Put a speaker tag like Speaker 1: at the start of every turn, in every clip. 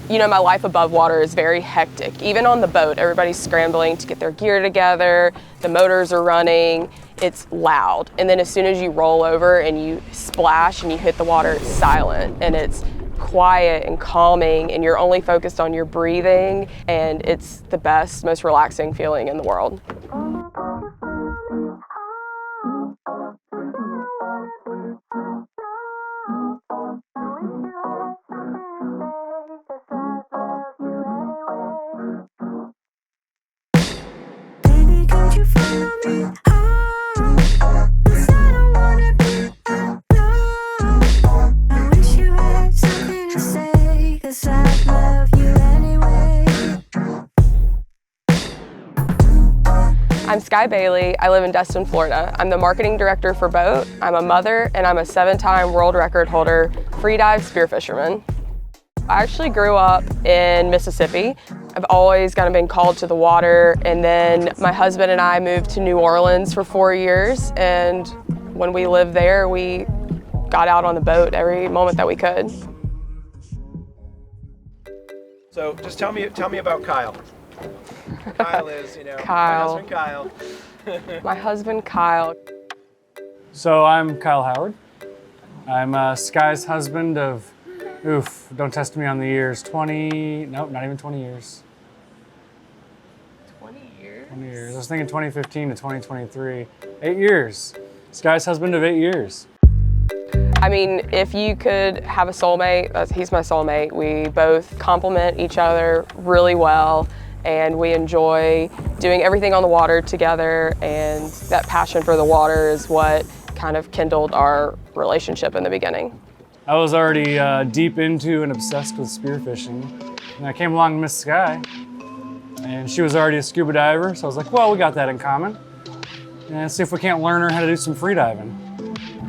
Speaker 1: You know, my life above water is very hectic. Even on the boat, everybody's scrambling to get their gear together, the motors are running, it's loud. And then as soon as you roll over and you splash and you hit the water, it's silent and it's quiet and calming, and you're only focused on your breathing, and it's the best, most relaxing feeling in the world. I'm Skye Bailey. I live in Destin, Florida. I'm the marketing director for BOTE. I'm a mother, and I'm a 7-time world record holder freedive spearfisherman. I actually grew up in Mississippi. I've always kind of been called to the water, and then my husband and I moved to New Orleans for 4 years, and when we lived there, we got out on the boat every moment that we could.
Speaker 2: So just tell me about Kyle. Kyle is, you know,
Speaker 1: Kyle.
Speaker 2: my husband Kyle.
Speaker 1: My husband Kyle.
Speaker 3: So I'm Kyle Howard. I'm Skye's husband of, don't test me on the years, 20, nope, not even 20 years.
Speaker 1: 20 years?
Speaker 3: 20 years. I was thinking 2015 to 2023. 8 years. Skye's husband of 8 years.
Speaker 1: I mean, if you could have a soulmate, he's my soulmate. We both complement each other really well, and we enjoy doing everything on the water together, and that passion for the water is what kind of kindled our relationship in the beginning.
Speaker 3: I was already deep into and obsessed with spearfishing, and I came along to Miss Skye, and she was already a scuba diver, so I was like, well, we got that in common, and see if we can't learn her how to do some free diving.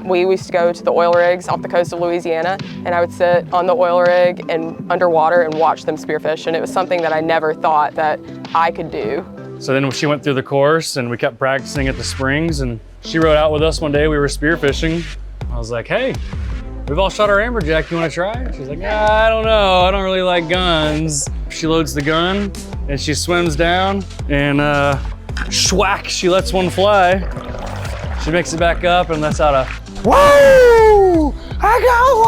Speaker 1: We used to go to the oil rigs off the coast of Louisiana, and I would sit on the oil rig and underwater and watch them spearfish, and it was something that I never thought that I could do.
Speaker 3: So then she went through the course, and we kept practicing at the springs, and she rode out with us one day. We were spearfishing. I was like, hey, we've all shot our amberjack. You want to try? She's like, I don't know. I don't really like guns. She loads the gun, and she swims down, and schwack, she lets one fly. She makes it back up and lets out a, whoa! I got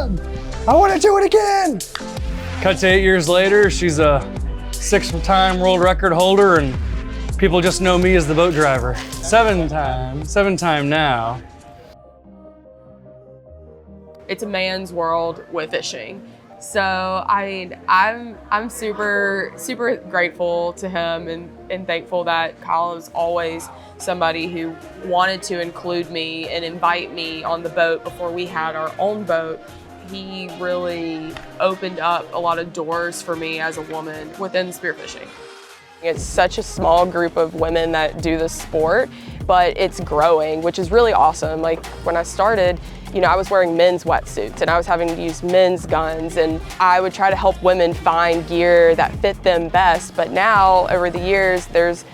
Speaker 3: one! I want to do it again! Cut to 8 years later, she's a 6-time world record holder, and people just know me as the boat driver. 7-time now.
Speaker 1: It's a man's world with fishing. So, I mean, I'm super grateful to him and thankful that Kyle is always somebody who wanted to include me and invite me on the boat before we had our own boat. He really opened up a lot of doors for me as a woman within spearfishing. It's such a small group of women that do this sport, but it's growing, which is really awesome. Like when I started, you know, I was wearing men's wetsuits and I was having to use men's guns, and I would try to help women find gear that fit them best. But now, over the years, there's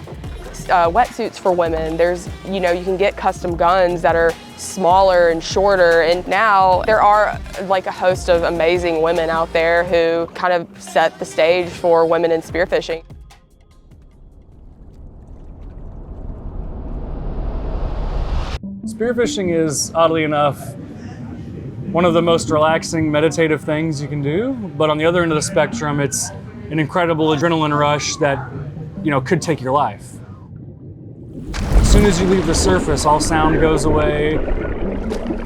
Speaker 1: wetsuits for women. There's, you know, you can get custom guns that are smaller and shorter. And now there are like a host of amazing women out there who kind of set the stage for women in spearfishing.
Speaker 3: Spearfishing is, oddly enough, one of the most relaxing, meditative things you can do. But on the other end of the spectrum, it's an incredible adrenaline rush that, you know, could take your life. As soon as you leave the surface, all sound goes away.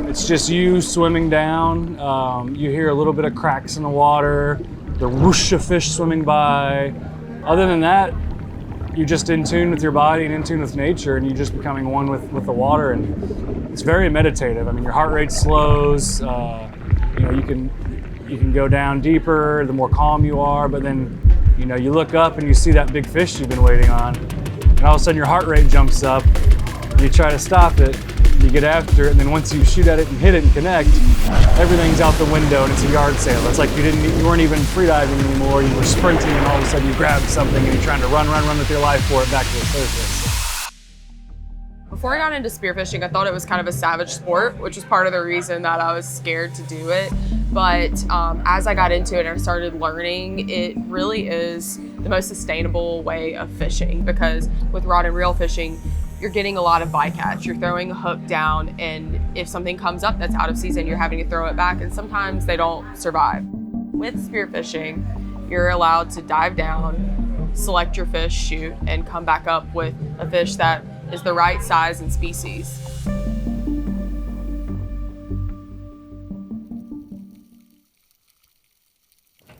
Speaker 3: It's just you swimming down. You hear a little bit of cracks in the water, the whoosh of fish swimming by. Other than that, you're just in tune with your body and in tune with nature, and you're just becoming one with the water, and it's very meditative. I mean, your heart rate slows. You know, you can go down deeper the more calm you are, but then, you know, you look up and you see that big fish you've been waiting on, and all of a sudden your heart rate jumps up, and you try to stop it, and you get after it, and then once you shoot at it and hit it and connect, everything's out the window and it's a yard sale. It's like you weren't even freediving anymore, you were sprinting, and all of a sudden you grabbed something and you're trying to run with your life for it back to the surface.
Speaker 1: Before I got into spearfishing, I thought it was kind of a savage sport, which was part of the reason that I was scared to do it. But as I got into it and I started learning, it really is the most sustainable way of fishing, because with rod and reel fishing, you're getting a lot of bycatch. You're throwing a hook down, and if something comes up that's out of season, you're having to throw it back, and sometimes they don't survive. With spearfishing, you're allowed to dive down, select your fish, shoot, and come back up with a fish that is the right size and species.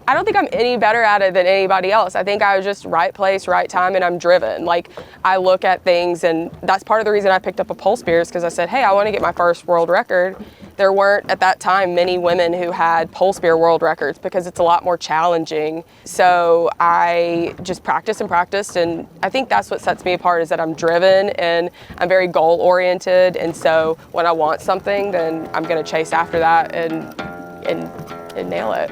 Speaker 1: I don't think I'm any better at it than anybody else. I think I was just right place, right time, and I'm driven. Like, I look at things, and that's part of the reason I picked up a pole spear, is because I said, hey, I want to get my first world record. There weren't, at that time, many women who had pole spear world records because it's a lot more challenging. So I just practiced and practiced, and I think that's what sets me apart, is that I'm driven and I'm very goal oriented. And so when I want something, then I'm gonna chase after that and nail it.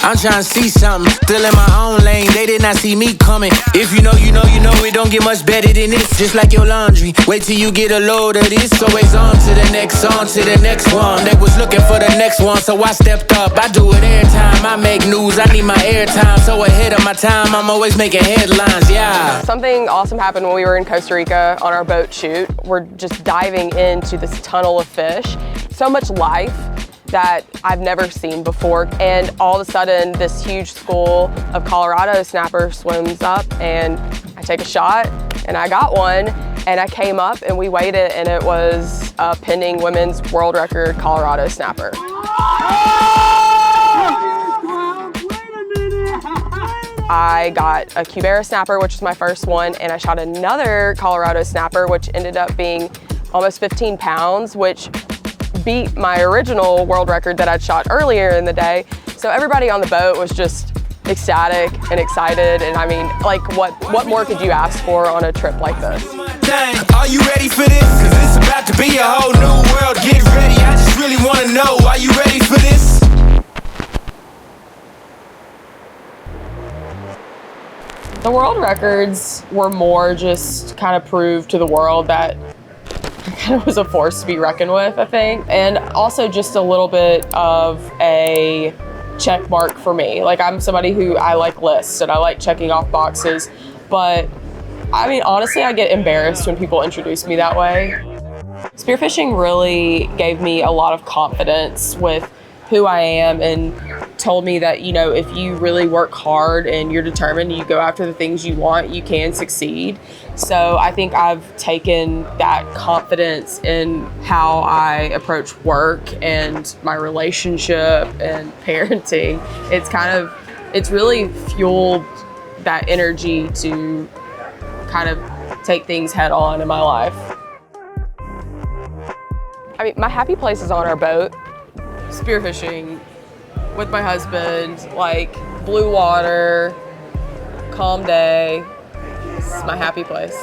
Speaker 4: I'm trying to see something, still in my own lane, they did not see me coming. If you know, you know, you know, it don't get much better than this. Just like your laundry, wait till you get a load of this. Always on to the next one. They was looking for the next one, so I stepped up. I do it every time, I make news, I need my airtime. So ahead of my time, I'm always making headlines, yeah.
Speaker 1: Something awesome happened when we were in Costa Rica on our boat shoot. We're just diving into this tunnel of fish. So much life that I've never seen before, and all of a sudden this huge school of Colorado snapper swims up, and I take a shot and I got one, and I came up and we weighed it, and it was a pending women's world record Colorado snapper. I got a Cubera snapper, which was my first one, and I shot another Colorado snapper, which ended up being almost 15 pounds, which beat my original world record that I'd shot earlier in the day. So everybody on the boat was just ecstatic and excited. And I mean, like, what more could you ask for on a trip like this?
Speaker 4: Are you ready for this? Cause it's about to be a whole new world. Get ready, I just really wanna know, are you ready for this?
Speaker 1: The world records were more just kind of prove to the world that kind of was a force to be reckoned with, I think. And also just a little bit of a check mark for me. Like, I'm somebody who, I like lists and I like checking off boxes, but I mean, honestly, I get embarrassed when people introduce me that way. Spearfishing really gave me a lot of confidence with who I am, and told me that, you know, if you really work hard and you're determined, you go after the things you want, you can succeed. So I think I've taken that confidence in how I approach work and my relationship and parenting. It's really fueled that energy to kind of take things head on in my life. I mean, my happy place is on our boat. Spearfishing with my husband, like blue water, calm day. It's my happy place.